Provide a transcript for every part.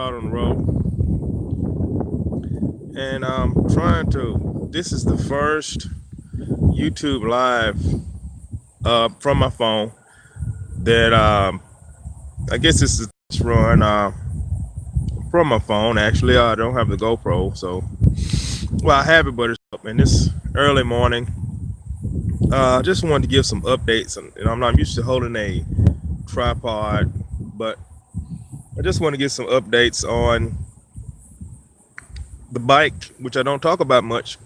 out on the road, and I'm trying to. This is the first YouTube live from my phone that I guess this is run from my phone. Actually, I don't have the GoPro, so well I have it, but it's up. And this early morning, I just wanted to give some updates. And I'm not used to holding a tripod, but I just want to get some updates on the bike, which I don't talk about much,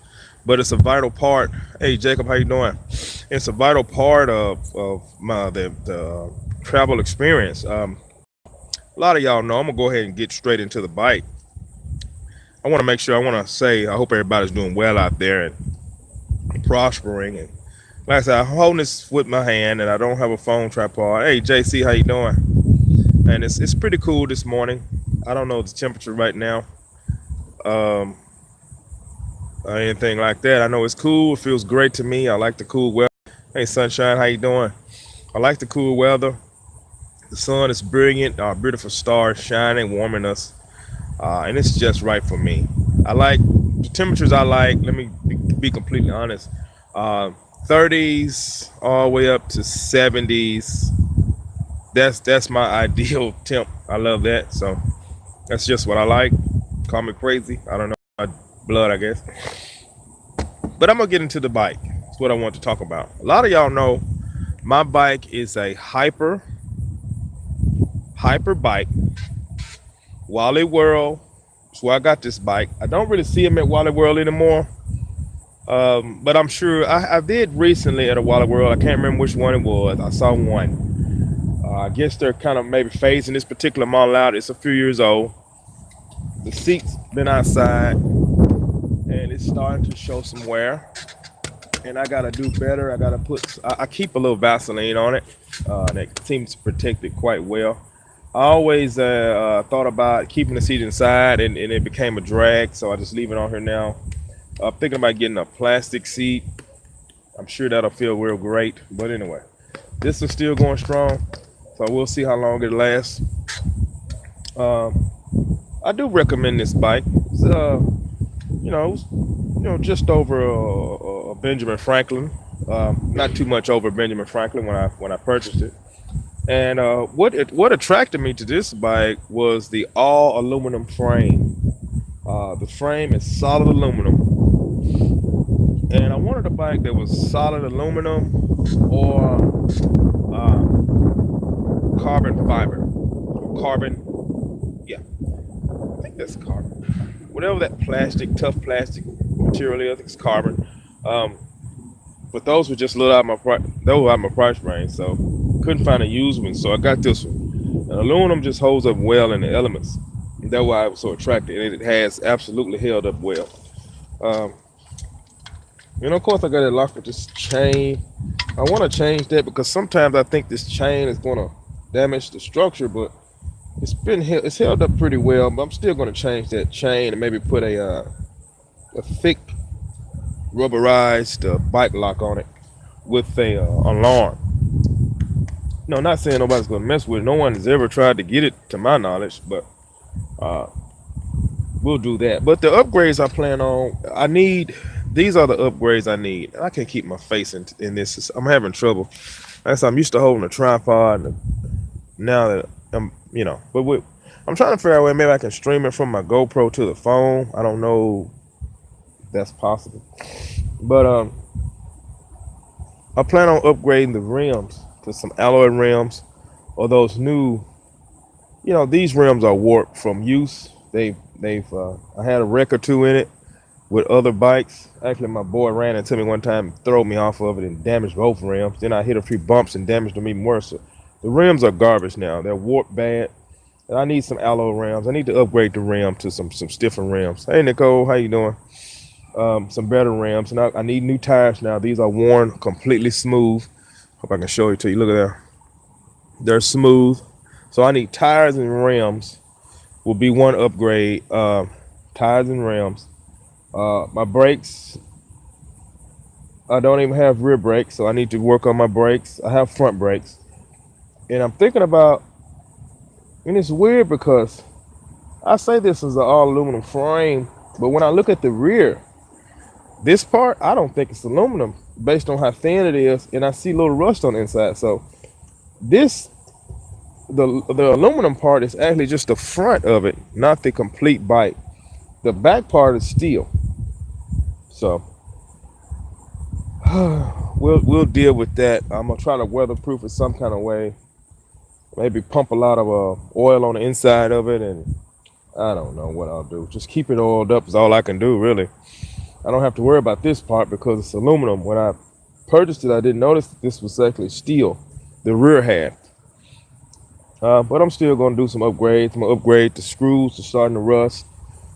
but it's a vital part. Hey Jacob, how you doing? It's a vital part of my the travel experience. A lot of y'all know. I'm gonna go ahead and get straight into the bike. I want to make sure. I want to say I hope everybody's doing well out there and prospering. And like I said, I'm holding this with my hand, and I don't have a phone tripod. Hey JC, how you doing? And it's pretty cool this morning. I don't know the temperature right now. Um, or anything like that. I know it's cool. It feels great to me. I like the cool weather. Hey, sunshine, how you doing? I like the cool weather. The sun is brilliant. Beautiful stars shining, warming us, and it's just right for me. I like the temperatures. I like. Let me be completely honest. Uh, 30s all the way up to 70s. That's my ideal temp. I love that. So that's just what I like. Call me crazy. I don't know. My blood, I guess. But I'm gonna get into the bike. That's what I want to talk about. A lot of y'all know my bike is a hyper bike. Wally World. That's where I got this bike. I don't really see them at Wally World anymore. But I'm sure I did recently at a Wally World. I can't remember which one it was. I saw one. I guess they're kind of maybe phasing this particular model out. It's a few years old. The seat's been outside and it's starting to show some wear. And I gotta do better. I keep a little Vaseline on it. That seems to protect it quite well. I always thought about keeping the seat inside, and it became a drag, so I just leave it on here now. I'm thinking about getting a plastic seat. I'm sure that'll feel real great. But anyway, this is still going strong, so we'll see how long it lasts. Um, I do recommend this bike. It's, just over a Benjamin Franklin. Not too much over Benjamin Franklin when I purchased it. And what attracted me to this bike was the all aluminum frame. The frame is solid aluminum, and I wanted a bike that was solid aluminum or carbon fiber, or carbon. Yeah, I think that's carbon. Whatever that plastic, tough plastic material is, I think it's carbon. Um, but those were just a little out of they were out of my price range, so couldn't find a used one. So I got this one. And aluminum just holds up well in the elements. And that's why I was so attracted, and it has absolutely held up well. Um, of course, I got it locked with this chain. I want to change that because sometimes I think this chain is going to damage the structure, but it's held up pretty well. But I'm still going to change that chain and maybe put a thick rubberized bike lock on it with a alarm. No, not saying nobody's gonna mess with it. No one has ever tried to get it, to my knowledge, but uh, we'll do that. But the upgrades I plan on, these are the upgrades I need. I can't keep my face in this. I'm having trouble. Like I'm used to holding a tripod, and now that I'm trying to figure out a way maybe I can stream it from my GoPro to the phone. I don't know if that's possible, but I plan on upgrading the rims to some alloy rims or those new. These rims are warped from use. I had a wreck or two in it with other bikes. Actually, my boy ran into me one time, threw me off of it, and damaged both rims. Then I hit a few bumps and damaged them even worse. So the rims are garbage now. They're warped bad. And I need some alloy rims. I need to upgrade the rim to some stiffer rims. Hey Nicole, how you doing? Some better rims. And I need new tires now. These are worn completely smooth. Hope I can show it to you. Look at that. They're smooth. So I need tires and rims. Will be one upgrade. Tires and rims. My brakes. I don't even have rear brakes, so I need to work on my brakes. I have front brakes. And I'm thinking about, and it's weird because I say this is an all aluminum frame, but when I look at the rear, this part, I don't think it's aluminum based on how thin it is, and I see a little rust on the inside. So this, the aluminum part is actually just the front of it, not the complete bike. The back part is steel. So we'll deal with that. I'm gonna try to weatherproof it some kind of way. Maybe pump a lot of oil on the inside of it, and I don't know what I'll do. Just keep it oiled up is all I can do, really. I don't have to worry about this part because it's aluminum. When I purchased it, I didn't notice that this was actually steel, the rear half. But I'm still going to do some upgrades. I'm going to upgrade the screws to starting to rust.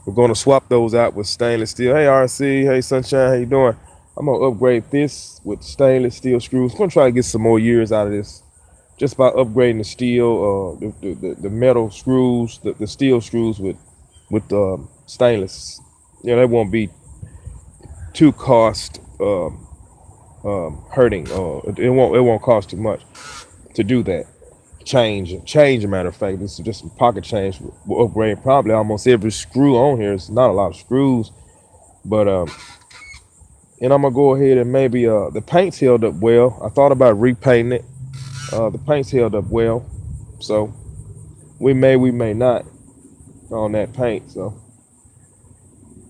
We're going to swap those out with stainless steel. Hey, RC. Hey, Sunshine. How you doing? I'm going to upgrade this with stainless steel screws. I'm going to try to get some more years out of this just by upgrading the steel, the metal screws, the steel screws with stainless. You know, they won't be too cost hurting. It won't cost too much to do that. Change, a matter of fact, this is just some pocket change. We'll upgrade probably almost every screw on here. It's not a lot of screws, but and I'm gonna go ahead and maybe the paint's held up well. I thought about repainting it. The paint's held up well, so we may not on that paint. So,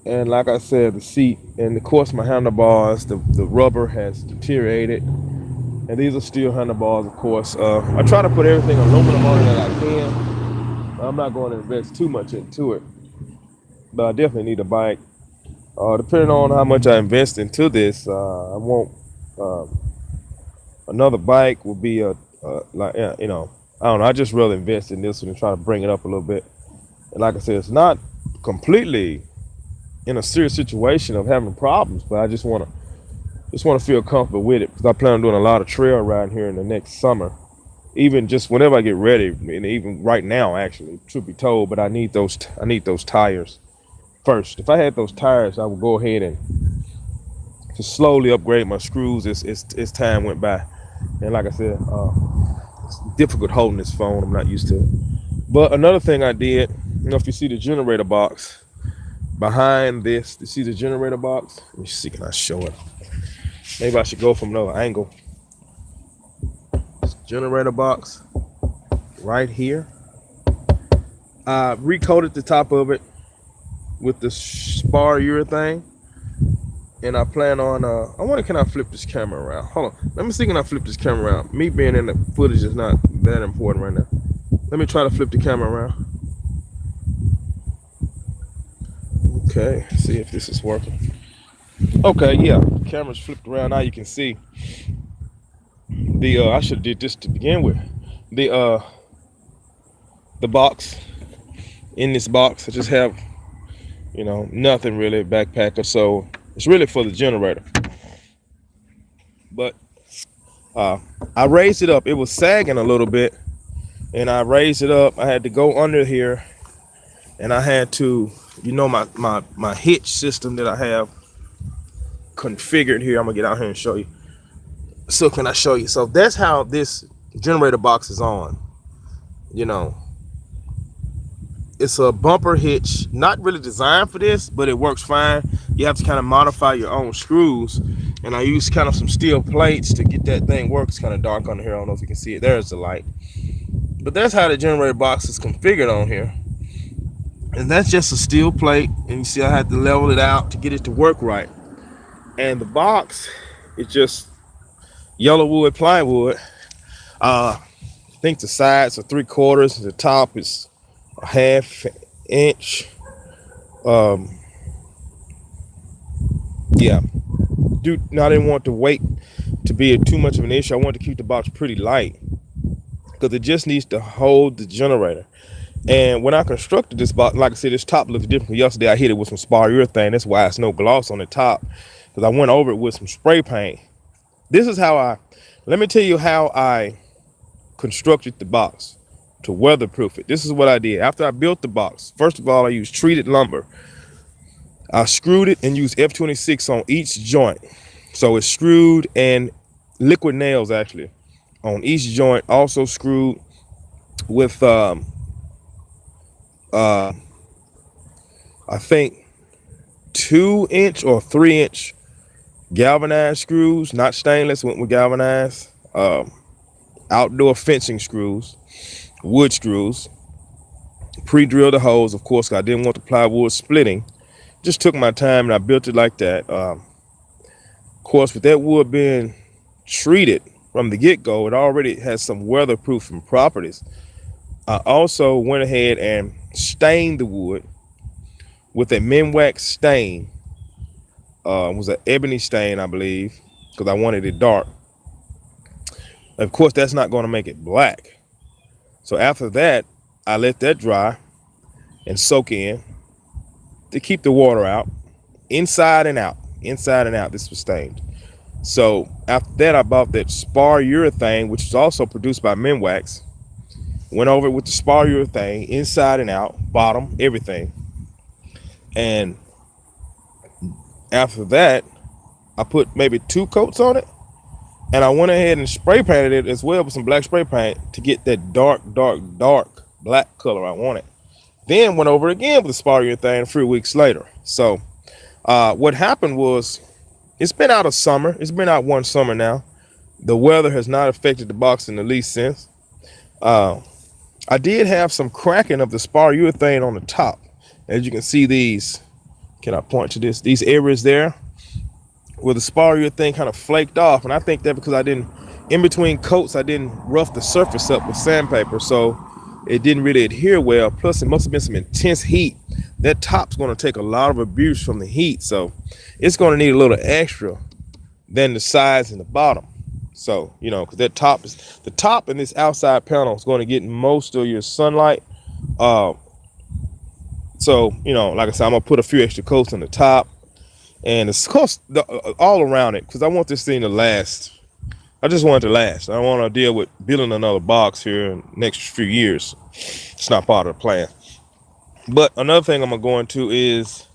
and like I said, the seat and of course my handlebars, the rubber has deteriorated. And these are steel handlebars, of course. I try to put everything aluminum on it that I can. I'm not going to invest too much into it, but I definitely need a bike. Depending on how much I invest into this, I want another bike will be like you know, I don't know. I just really invest in this one and try to bring it up a little bit. And like I said, it's not completely in a serious situation of having problems, but I just want to feel comfortable with it because I plan on doing a lot of trail riding here in the next summer. Even just whenever I get ready, and even right now, actually, truth be told, but I need those tires first. If I had those tires, I would go ahead and just slowly upgrade my screws as time went by. And like I said, it's difficult holding this phone. I'm not used to it. But another thing I did, you know, if you see the generator box behind this, you see the generator box? Let me see, can I show it? Maybe I should go from another angle. This generator box right here. I recoated the top of it with the spar urethane, and I plan on I wonder, can I flip this camera around? Hold on, let me see, can I flip this camera around? Me being in the footage is not that important right now. Let me try to flip the camera around. Okay, see if this is working. Okay, yeah, camera's flipped around. Now you can see the I should have did this to begin with. The box. In this box I just have, you know, nothing really, backpacker, so it's really for the generator. But I raised it up. It was sagging a little bit, and I raised it up. I had to go under here, and I had to, you know, my hitch system that I have configured here. I'm gonna get out here and show you. So can I show you? So that's how this generator box is on. You know, it's a bumper hitch, not really designed for this, but it works fine. You have to kind of modify your own screws, and I use kind of some steel plates to get that thing work. It's kind of dark under here. I don't know if you can see it. There's the light. But that's how the generator box is configured on here. And that's just a steel plate, and you see I had to level it out to get it to work right. And the box is just yellow wood plywood. I think the sides are 3/4, and the top is a 1/2 inch. Yeah. I didn't want the weight to be too much of an issue. I wanted to keep the box pretty light because it just needs to hold the generator. And when I constructed this box, like I said, this top looks different. Yesterday I hit it with some spar urethane. That's why it's no gloss on the top, because I went over it with some spray paint. This is how let me tell you how I constructed the box to weatherproof it. This is what I did. After I built the box, first of all, I used treated lumber. I screwed it and used F26 on each joint. So it's screwed, and liquid nails actually on each joint, also screwed with I think 2-inch or 3-inch galvanized screws, not stainless, went with galvanized. Outdoor fencing screws, wood screws, pre-drilled the holes, of course, 'cause I didn't want the plywood splitting. Just took my time and I built it like that. Of course, with that wood being treated from the get-go, it already has some weatherproofing properties. I also went ahead and stained the wood with a Minwax stain. It was an ebony stain, I believe, because I wanted it dark. Of course, that's not going to make it black. So after that, I let that dry and soak in to keep the water out, inside and out. Inside and out, this was stained. So after that, I bought that spar urethane, which is also produced by Minwax. Went over it with the spar urethane, inside and out, bottom, everything. And after that, I put maybe 2 coats on it. And I went ahead and spray painted it as well with some black spray paint to get that dark black color I wanted. Then went over again with the spar urethane a few weeks later. So what happened was, it's been out of summer. It's been out one summer now. The weather has not affected the box in the least since. I did have some cracking of the spar urethane on the top. As you can see, these, can I point to this? These areas there where the spar urethane kind of flaked off. And I think that because I didn't, in between coats, I didn't rough the surface up with sandpaper. So it didn't really adhere well. Plus, it must have been some intense heat. That top's going to take a lot of abuse from the heat. So it's going to need a little extra than the sides and the bottom. So, you know, because that top is, the top in this outside panel is going to get most of your sunlight. So, you know, like I said, I'm going to put a few extra coats on the top and of course all around it, because I want this thing to last. I just want it to last. I don't want to deal with building another box here in the next few years. It's not part of the plan. But another thing I'm going to go into is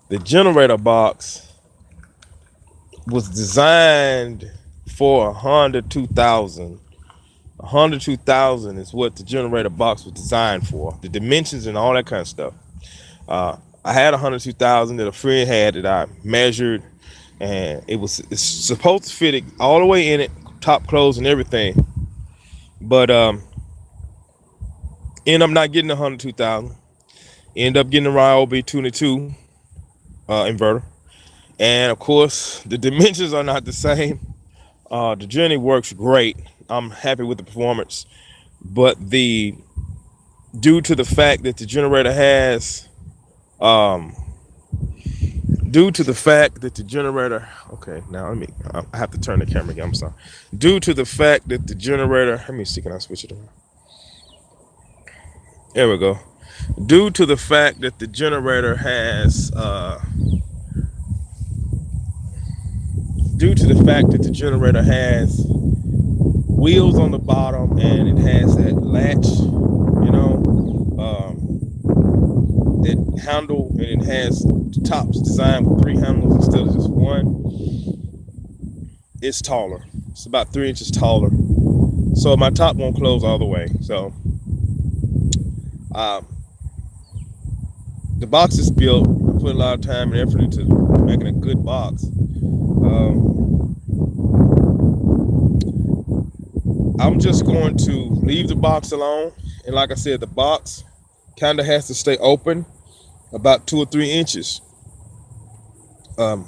the generator box was designed for a Honda 2000. A Honda 2000 is what the generator box was designed for. The dimensions and all that kind of stuff. I had a Honda 2000 that a friend had that I measured, and it's supposed to fit it all the way in it, top close and everything. But end up not getting a Honda 2000. End up getting a Ryobi 22 inverter. And of course, the dimensions are not the same. The journey works great. I'm happy with the performance, but due to the fact that the generator has, okay, now I have to turn the camera again, I'm sorry. Due to the fact that the generator, let me see, can I switch it around? There we go. Due to the fact that the generator has, wheels on the bottom and it has that latch, you know, that handle, and it has the tops designed with 3 handles instead of just 1. It's taller. It's about 3 inches taller. So my top won't close all the way. So the box is built. I put a lot of time and effort into making a good box. I'm just going to leave the box alone. And like I said, the box kind of has to stay open about 2 or 3 inches. I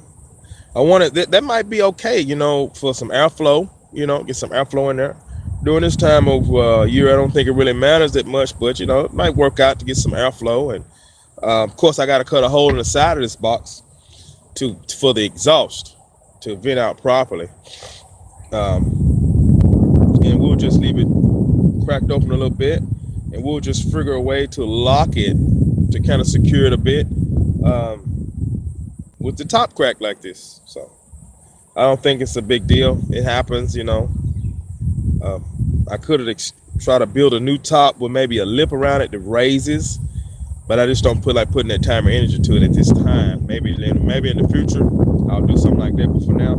wanted that might be okay, you know, for some airflow, you know, get some airflow in there. During this time of year, I don't think it really matters that much, but you know, it might work out to get some airflow. And of course, I got to cut a hole in the side of this box for the exhaust to vent out properly. And we'll just leave it cracked open a little bit, and we'll just figure a way to lock it to kind of secure it a bit with the top crack like this. So I don't think it's a big deal. It happens, you know. I could have tried to build a new top with maybe a lip around it that raises, but I just don't putting that time or energy to it at this time. Maybe in the future I'll do something like that, but for now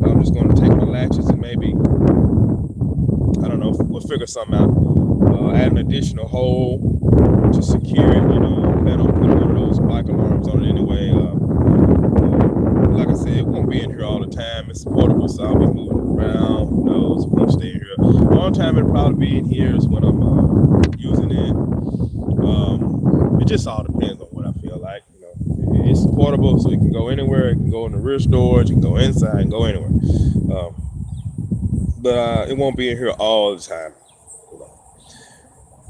I'm just going to take my latches and maybe, I don't know, we'll figure something out. Add an additional hole to secure it, you know, plan on putting one of those bike alarms on it anyway. Like I said, it won't be in here all the time. It's portable, so I'll be moving around. Who knows? It won't stay in here. The only time it'll probably be in here is when I'm using it. It just all depends on what I feel like. You know, it's portable, so it can go anywhere. It can go in the rear storage. It can go inside and go anywhere. But it won't be in here all the time. You know.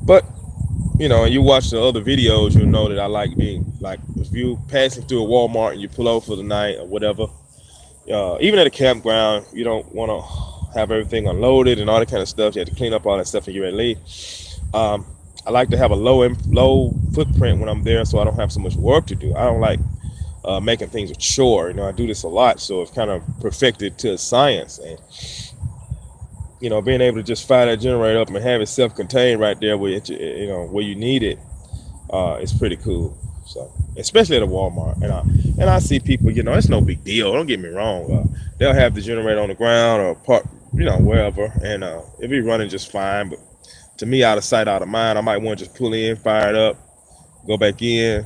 But you know, and you watch the other videos, you'll know that I like being like, if you passing through a Walmart and you pull over for the night or whatever, even at a campground, you don't want to have everything unloaded and all that kind of stuff. You have to clean up all that stuff and get ready to leave. I like to have a low footprint when I'm there, so I don't have so much work to do. I don't like making things a chore. You know, I do this a lot, so it's kind of perfected to a science. And you know, being able to just fire that generator up and have it self-contained right there where it, you know, where you need it, it's pretty cool. So, especially at a Walmart, and I see people, you know, it's no big deal. Don't get me wrong. They'll have the generator on the ground or park, you know, wherever, and it'll be running just fine. But to me, out of sight, out of mind, I might want to just pull in, fire it up, go back in,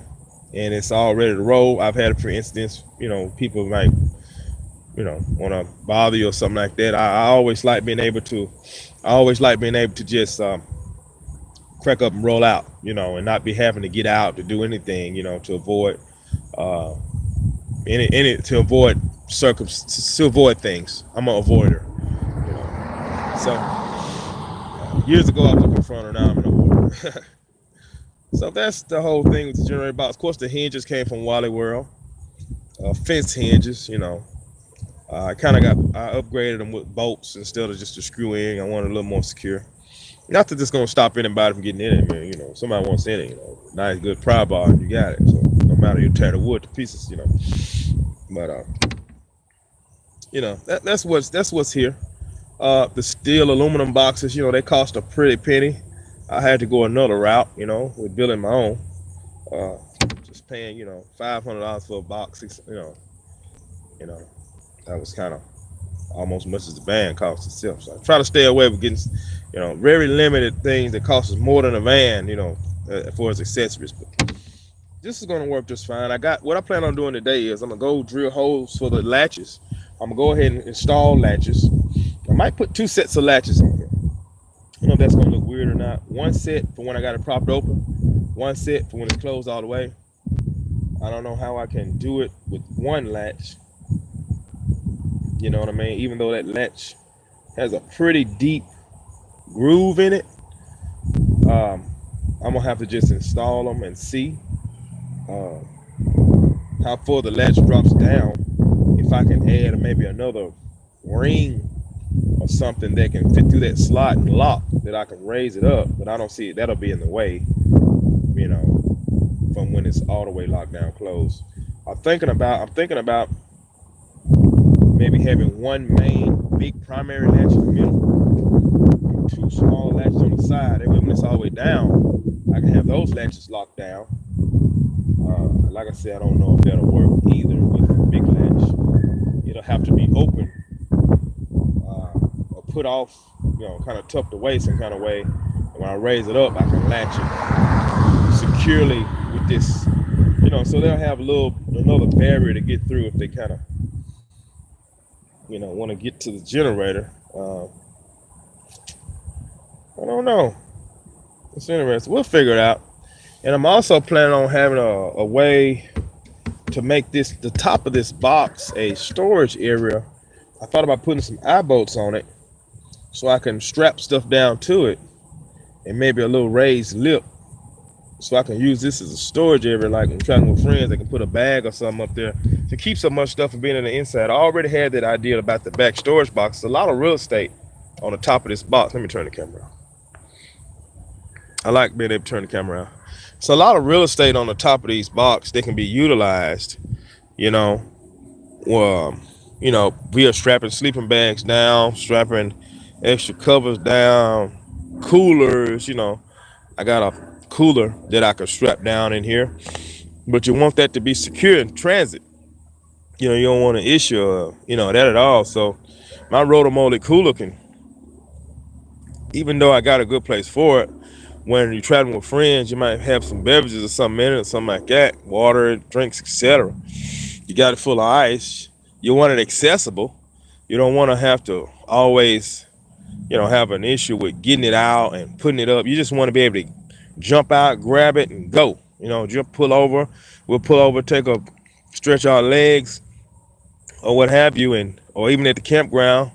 and it's all ready to roll. I've had it, for instance, you know, people might, you know, want to bother you or something like that. I always like being able to just crack up and roll out, you know, and not be having to get out to do anything, you know, to avoid to avoid things. I'm an avoider, you know. So years ago I was a confronter, now I'm an avoider. So that's the whole thing with the generator box. Of course, the hinges came from Wally World, fence hinges, you know. I upgraded them with bolts instead of just a screw in. I wanted a little more secure. Not that this is gonna stop anybody from getting in it, man. You know, somebody wants in it, you know, nice good pry bar, you got it. So no matter, you tear the wood to pieces, you know. But you know, that's what's here. The steel aluminum boxes, you know, they cost a pretty penny. I had to go another route, you know, with building my own. Just paying, you know, $500 for a box, you know. That was kind of almost as much as the van cost itself. So I try to stay away from getting, you know, very limited things that cost us more than a van, you know, for its accessories. But this is going to work just fine. What I plan on doing today is I'm going to go drill holes for the latches. I'm going to go ahead and install latches. I might put 2 sets of latches on here. I don't know if that's going to look weird or not. 1 set for when I got it propped open. 1 set for when it's closed all the way. I don't know how I can do it with 1 latch. You know what I mean? Even though that latch has a pretty deep groove in it, I'm gonna have to just install them and see how far the latch drops down. If I can add maybe another ring or something that can fit through that slot and lock, that I can raise it up, but I don't see it. That'll be in the way, you know, from when it's all the way locked down closed. I'm thinking about maybe having 1 main big primary latch in the middle, 2 small latches on the side. And when it's all the way down, I can have those latches locked down. Like I said, I don't know if that'll work either with the big latch. It'll have to be open or put off, you know, kind of tucked away some kind of way. And when I raise it up, I can latch it securely with this, you know, so they'll have another barrier to get through if they kind of, you know, want to get to the generator. I don't know. It's interesting. We'll figure it out. And I'm also planning on having a way to make the top of this box a storage area. I thought about putting some eye bolts on it so I can strap stuff down to it, and maybe a little raised lip so I can use this as a storage area. Like I'm traveling with friends, I can put a bag or something up there to keep so much stuff from being on the inside. I already had that idea about the back storage box. It's a lot of real estate on the top of this box. Let me turn the camera on. I like being able to turn the camera on. It's a lot of real estate on the top of these boxes. They can be utilized, you know, via strapping sleeping bags down, strapping extra covers down, coolers, you know. I got a cooler that I could strap down in here, but you want that to be secure in transit. You know, you don't want to issue, you know, that at all. So my rotomolded cooler can, even though I got a good place for it, when you're traveling with friends, you might have some beverages or something in it, or something like that, water, drinks, etc. You got it full of ice. You want it accessible. You don't want to have to always, have an issue with getting it out and putting it up. You just want to be able to jump out, grab it, and go. Jump, pull over. We'll pull over, stretch our legs, or what have you, or even at the campground,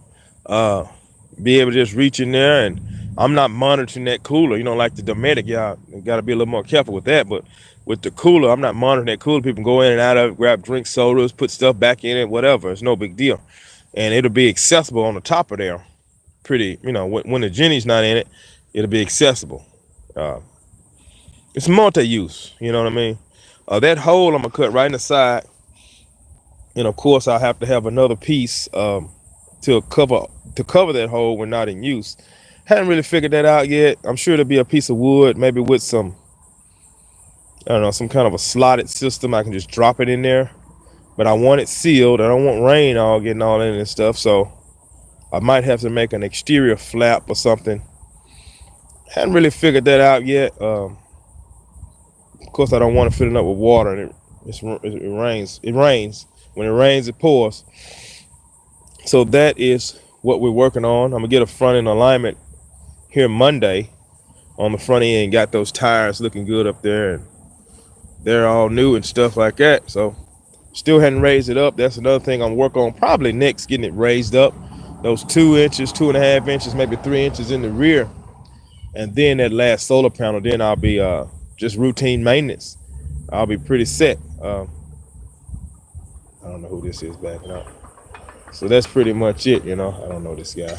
uh, be able to just reach in there. And I'm not monitoring that cooler, like the Dometic. Y'all got to be a little more careful with that. But with the cooler, I'm not monitoring that cooler. People go in and out of it, grab drinks, sodas, put stuff back in it, whatever. It's no big deal, and it'll be accessible on the top of there. Pretty, when the Jenny's not in it, it'll be accessible. Uh, it's multi-use. You know what I mean? That hole I'm gonna cut right in the side, and of course I'll have to have another piece to cover that hole when not in use. Hadn't really figured that out yet. I'm sure it'll be a piece of wood, maybe with some, I don't know, some kind of a slotted system. I can just drop it in there, but I want it sealed. I don't want rain all getting all in and stuff, so I might have to make an exterior flap or something. Hadn't really figured that out yet. Of course, I don't want to fill it up with water, and it rains. It rains. When it rains, it pours. So that is what we're working on. I'm gonna get a front end alignment here Monday on the front end. Got those tires looking good up there, and they're all new and stuff like that. So still hadn't raised it up. That's another thing I'm working on. Probably next, getting it raised up. Those 2 inches, 2.5 inches, maybe 3 inches in the rear, and then that last solar panel. Then I'll be just routine maintenance. I'll be pretty set. I don't know who this is backing up. So that's pretty much it, I don't know this guy.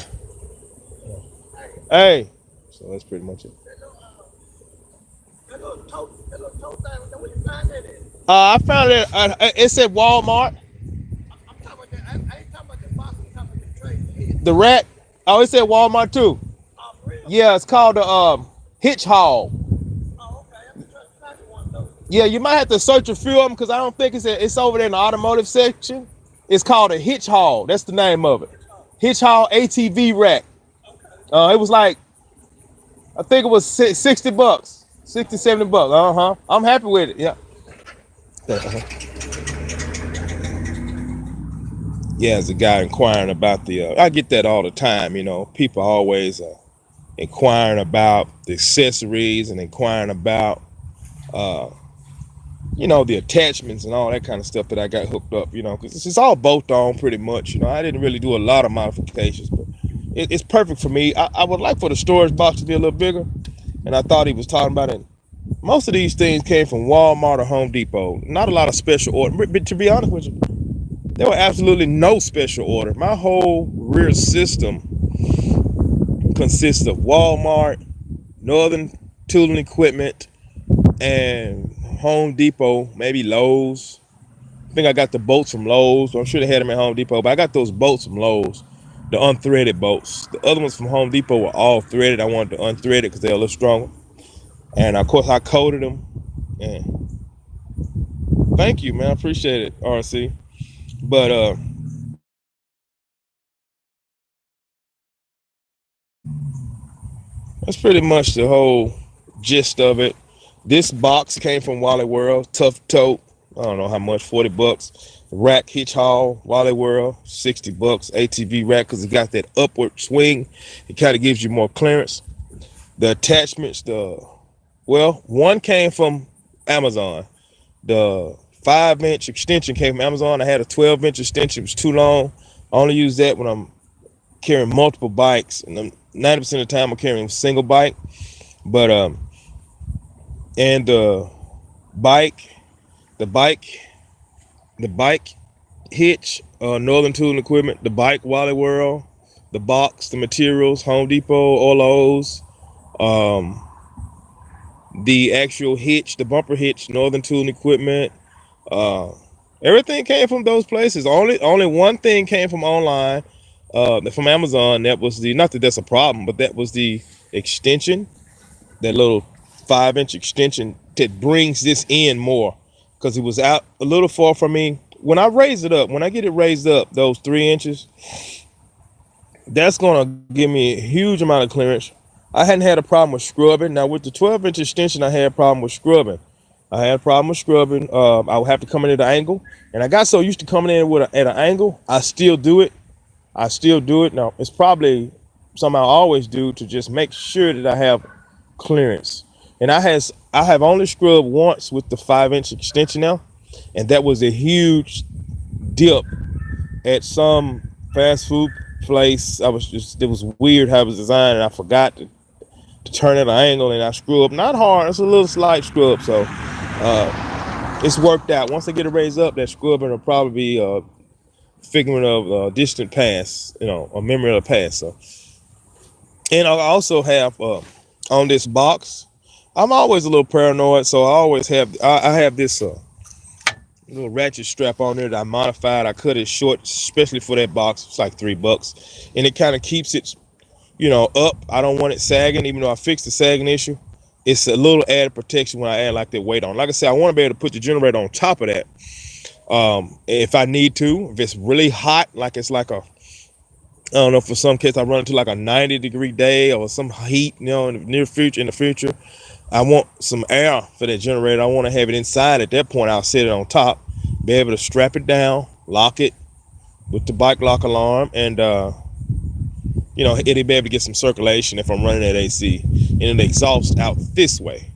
Hey, so that's pretty much it. I found it. It said Walmart. The rack. Oh, it said Walmart too. Yeah, it's called the hitch haul. Yeah, you might have to search a few of them because I don't think it's over there in the automotive section. It's called a hitch haul. That's the name of it. Hitch haul ATV rack. It was like, I think it was $60, $60, $70. I'm happy with it. Yeah. Yeah, as a guy inquiring about I get that all the time. People always inquiring about the accessories and inquiring about the attachments and all that kind of stuff that I got hooked up, because it's all bolt on pretty much. I didn't really do a lot of modifications, but it's perfect for me. I would like for the storage box to be a little bigger, and I thought he was talking about it. Most of these things came from Walmart or Home Depot. Not a lot of special order, but to be honest with you, there were absolutely no special order. My whole rear system consists of Walmart, Northern Tooling Equipment, and Home Depot, maybe Lowe's. I think I got the bolts from Lowe's. I'm sure they had them at Home Depot, but I got those bolts from Lowe's, the unthreaded bolts. The other ones from Home Depot were all threaded. I wanted to unthread it because they're a little stronger. And of course, I coated them. And thank you, man. I appreciate it, RC. But that's pretty much the whole gist of it. This box came from Wally World, tough tote. I don't know how much, $40. Rack hitch haul, Wally World, $60. ATV rack because it got that upward swing. It kind of gives you more clearance. The attachments, one came from Amazon. The 5-inch extension came from Amazon. I had a 12-inch extension. It was too long. I only use that when I'm carrying multiple bikes, and 90% of the time I'm carrying a single bike. But and the bike hitch, Northern Tooling Equipment, the bike Wally World, the box, the materials, Home Depot, or Lowe's, the actual hitch, the bumper hitch, Northern Tooling Equipment. Everything came from those places. Only one thing came from online, from Amazon. That was not that that's a problem, but that was the extension, that little 5-inch extension that brings this in more, because it was out a little far from me. When I get it raised up, those 3 inches, that's gonna give me a huge amount of clearance. I hadn't had a problem with scrubbing. Now with the 12-inch extension, I had a problem with scrubbing. I had a problem with scrubbing. I would have to come in at an angle, and I got so used to coming in at an angle. I still do it. I still do it. Now it's probably something I always do to just make sure that I have clearance. And I have only scrubbed once with the 5-inch extension now, and that was a huge dip at some fast food place. It was weird how it was designed, and I forgot to turn at an angle, and I screw up. Not hard, it's a little slight screw up. So it's worked out. Once I get it raised up, that scrubbing will probably be a figment of distant past, a memory of the past. So, and I also have on this box, I'm always a little paranoid, so I have this little ratchet strap on there that I modified. I cut it short, especially for that box. It's like $3, and it kind of keeps it, up. I don't want it sagging, even though I fixed the sagging issue. It's a little added protection when I add like that weight on. Like I said, I want to be able to put the generator on top of that. If I need to, if it's really hot, like it's like I don't know, for some case I run into like a 90-degree day or some heat, in the future, I want some air for that generator. I want to have it inside. At that point, I'll set it on top, be able to strap it down, lock it with the bike lock alarm, and it'll be able to get some circulation if I'm running that AC, and it exhausts out this way.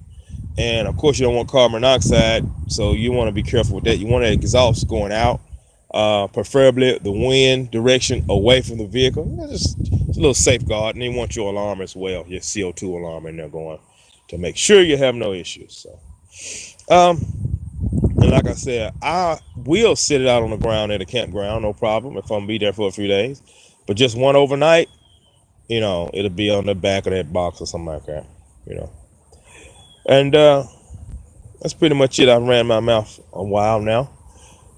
And of course, you don't want carbon monoxide, so you want to be careful with that. You want that exhaust going out, preferably the wind direction away from the vehicle. Just a little safeguard. And you want your alarm as well, your CO2 alarm in there going to make sure you have no issues. So, and like I said, I will sit it out on the ground at a campground, no problem, if I'm gonna be there for a few days. But just one overnight, it'll be on the back of that box or something like that, And that's pretty much it. I've ran my mouth a while now.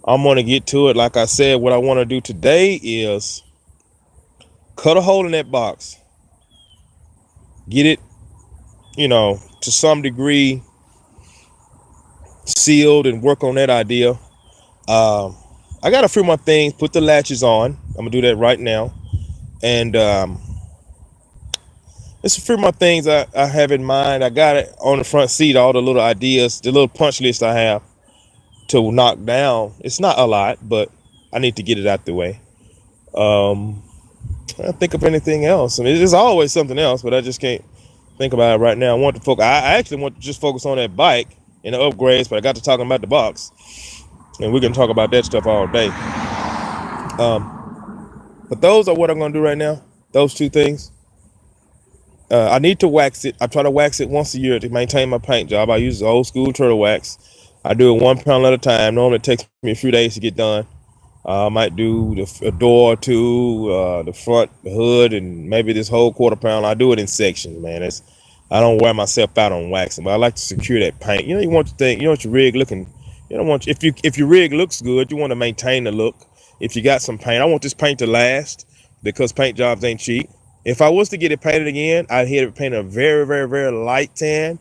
I'm going to get to it. Like I said, what I want to do today is cut a hole in that box. Get it, to some degree sealed and work on that idea. I got a few more things. Put the latches on. I'm going to do that right now. And there's a few more things I have in mind. I got it on the front seat, all the little ideas, the little punch list I have to knock down. It's not a lot, but I need to get it out the way. I don't think of anything else. I mean, there's always something else, but I just can't think about it right now. I actually want to just focus on that bike and the upgrades, but I got to talking about the box, and we can talk about that stuff all day. But those are what I'm going to do right now. Those two things. I need to wax it. I try to wax it once a year to maintain my paint job. I use old school turtle wax. I do it 1 pound at a time. Normally it takes me a few days to get done. I might do a door or two, the front, the hood, and maybe this whole 1/4 pound. I do it in sections, man. I don't wear myself out on waxing, but I like to secure that paint. You want to think, your rig looking. You don't want if your rig looks good, you want to maintain the look. If you got some paint, I want this paint to last because paint jobs ain't cheap. If I was to get it painted again, I'd hit it painted a very, very, very light tan,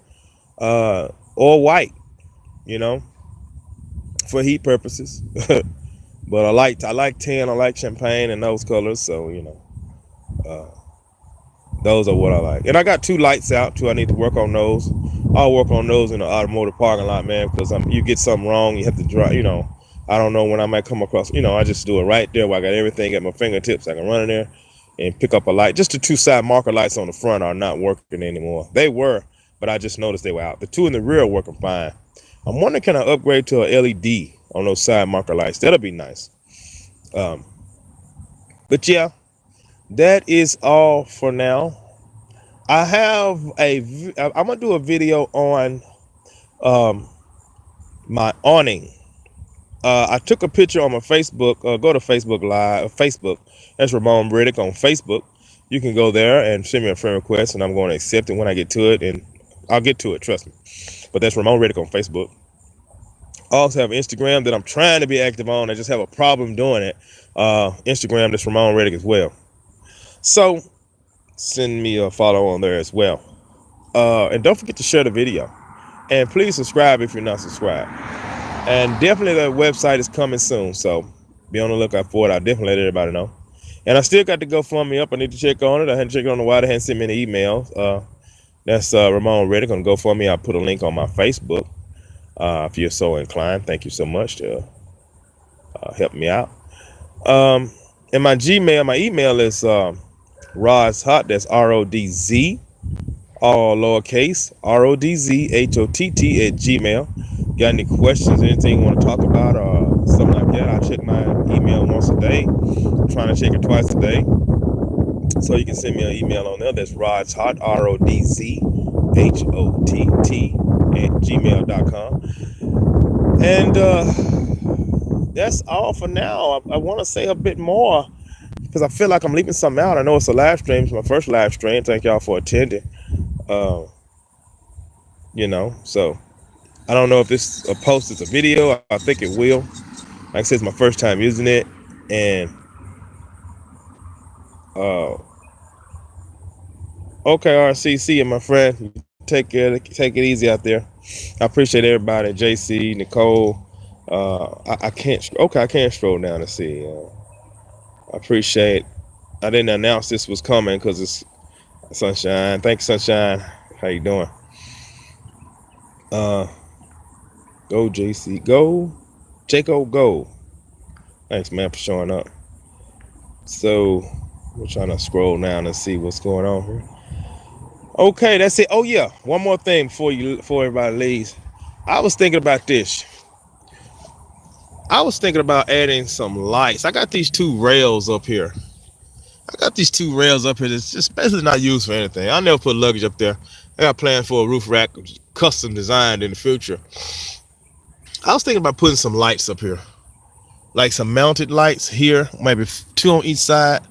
or white, for heat purposes. But I like tan, I like champagne and those colors. So, those are what I like. And I got 2 lights out too. I need to work on those. I'll work on those in the automotive parking lot, man, because you get something wrong, you have to drive, I don't know when I might come across, I just do it right there where I got everything at my fingertips. I can run in there and pick up a light. Just the 2 side marker lights on the front are not working anymore. They were, but I just noticed they were out. The 2 in the rear are working fine. I'm wondering, can I upgrade to a LED on those side marker lights? That'll be nice. But yeah, that is all for now. I'm gonna do a video on my awning. I took a picture on my Facebook. Go to Facebook Live, Facebook. That's Ramon Riddick on Facebook. You can go there and send me a friend request, and I'm going to accept it when I get to it, and I'll get to it, trust me. But that's Ramon Riddick on Facebook. I also have Instagram that I'm trying to be active on. I just have a problem doing it. Instagram, that's Ramon Riddick as well. So send me a follow on there as well. And don't forget to share the video. And please subscribe if you're not subscribed. And definitely the website is coming soon, so be on the lookout for it. I'll definitely let everybody know. And I still got the GoFundMe up. I need to check on it. I hadn't checked on the why they hadn't sent me any emails. That's Ramon Reddick on GoFundMe. I'll put a link on my Facebook if you're so inclined. Thank you so much to help me out. And my Gmail, my email is Rodz Hot. That's RODZ, all lowercase, RODZHOTT at Gmail. Got any questions, anything you want to talk about or something like that? I check my email once a day. I'm trying to check it twice a day. So you can send me an email on there. That's Rodz Hot, RODZHOTT at gmail.com. And that's all for now. I want to say a bit more because I feel like I'm leaving something out. I know it's a live stream. It's my first live stream. Thank y'all for attending. So I don't know if this post is a video. I think it will. Like I said, it's my first time using it. And okay, RCC and my friend, take it easy out there. I appreciate everybody. JC, Nicole. I can't scroll down and see. I appreciate. I didn't announce this was coming because it's Sunshine. Thanks, Sunshine. How you doing? Go JC. Go Jacob. Go. Thanks, man, for showing up. So we're trying to scroll down and see what's going on here. Okay, that's it. Oh yeah, one more thing before everybody leaves. I was thinking about this. I was thinking about adding some lights. I got these two rails up here. That's just basically not used for anything. I'll never put luggage up there. I got plans for a roof rack, custom designed in the future. I was thinking about putting some lights up here, like some mounted lights here, maybe 2 on each side.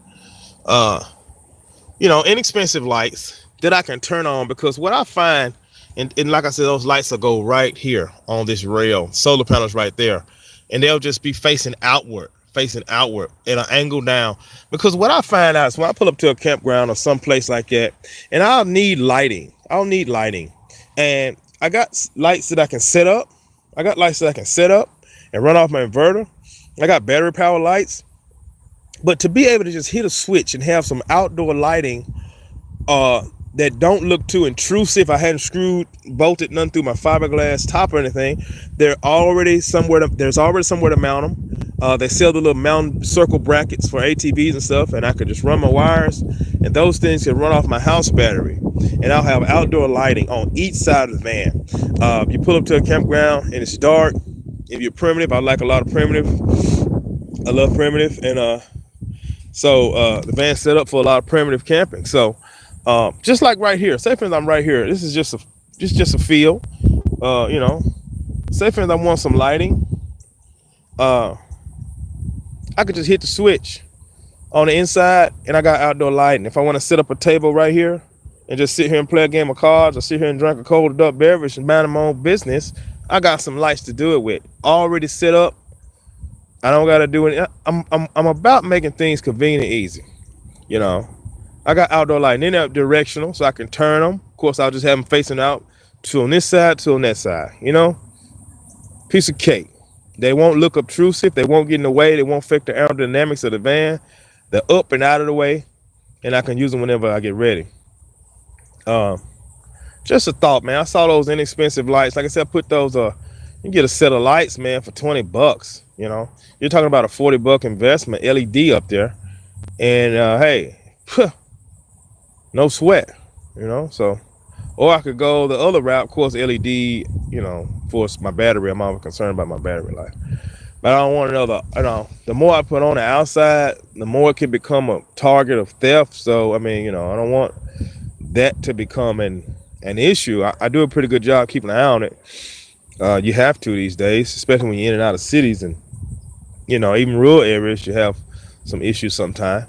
Inexpensive lights that I can turn on, because what I find, and like I said, those lights will go right here on this rail, solar panels right there, and they'll just be facing outward at an angle down. Because what I find out is when I pull up to a campground or someplace like that, and I'll need lighting, and I got lights that I can set up. And run off my inverter. I got battery power lights. But to be able to just hit a switch and have some outdoor lighting that don't look too intrusive, I hadn't bolted none through my fiberglass top or anything. There's already somewhere to mount them. They sell the little mount circle brackets for ATVs and stuff, and I could just run my wires, and those things can run off my house battery. And I'll have outdoor lighting on each side of the van. You pull up to a campground and it's dark. If you're primitive, I like a lot of primitive. I love primitive, and so the van's set up for a lot of primitive camping. So just like right here, say for instance I'm right here. This is just a field. Say for instance I want some lighting. I could just hit the switch on the inside, and I got outdoor lighting. If I want to set up a table right here and just sit here and play a game of cards, or sit here and drink a cold adult beverage and mind my own business, I got some lights to do it with already set up. I don't got to do it. I'm about making things convenient and easy. I got outdoor lighting in that directional, so I can turn them. Of course, I'll just have them facing out, two on this side, two on that side. Piece of cake. They won't look obtrusive. They won't get in the way. They won't affect the aerodynamics of the van. They're up and out of the way, and I can use them whenever I get ready. Just a thought, man. I saw those inexpensive lights. Like I said, I put those. You get a set of lights, man, for $20. You're talking about a $40 investment, LED up there, and hey, no sweat. So, or I could go the other route. Of course, LED. For my battery, I'm always concerned about my battery life. But I don't want another. The more I put on the outside, the more it can become a target of theft. So, I don't want that to become an issue. I do a pretty good job keeping an eye on it. You have to these days, especially when you're in and out of cities, and even rural areas, you have some issues sometimes.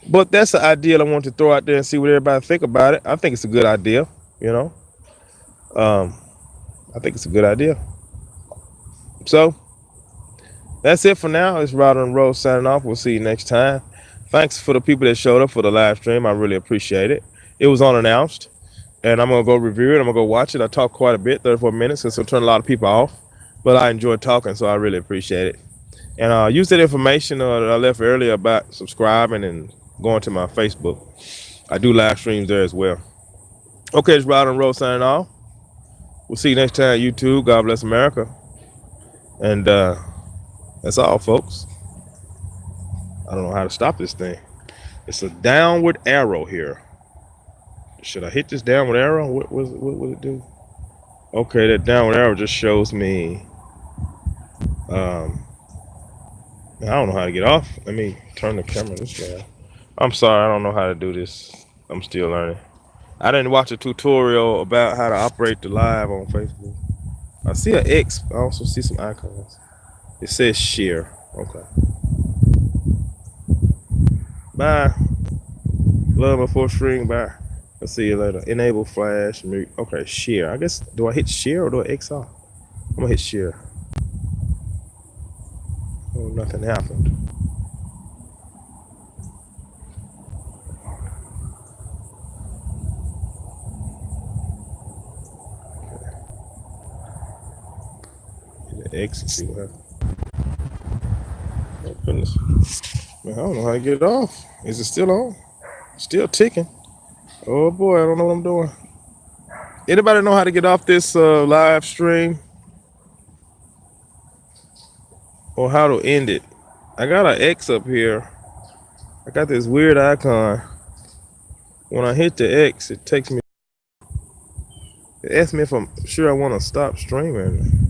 But that's the idea I want to throw out there and see what everybody think about it. I think it's a good idea. I think it's a good idea. So that's it for now. It's Rod on the Road signing off. We'll see you next time. Thanks for the people that showed up for the live stream. I really appreciate it. It was unannounced, and I'm going to go review it. I'm going to go watch it. I talked quite a bit, 34 minutes, since I'm turning a lot of people off. But I enjoyed talking, so I really appreciate it. And use that information that I left earlier about subscribing and going to my Facebook. I do live streams there as well. Okay, it's Rod and Roll signing off. We'll see you next time, YouTube. God bless America. And that's all, folks. I don't know how to stop this thing. It's a downward arrow here. Should I hit this downward arrow? What would it do? Okay, that downward arrow just shows me. I don't know how to get off. Let me turn the camera this way. I'm sorry, I don't know how to do this. I'm still learning. I didn't watch a tutorial about how to operate the live on Facebook. I see an X. I also see some icons. It says share. Okay. Bye. Love before string. Bye. I'll see you later. Enable flash mute. Okay, share. I guess, do I hit share or do I X off? I'm gonna hit share. Oh, nothing happened. Hit the X and see what happens. Oh goodness. Man, I don't know how to get it off. Is it still on? Still ticking. Oh boy, I don't know what I'm doing. Anybody know how to get off this live stream? Or how to end it? I got an X up here. I got this weird icon. When I hit the X, it takes me. It asks me if I'm sure I want to stop streaming.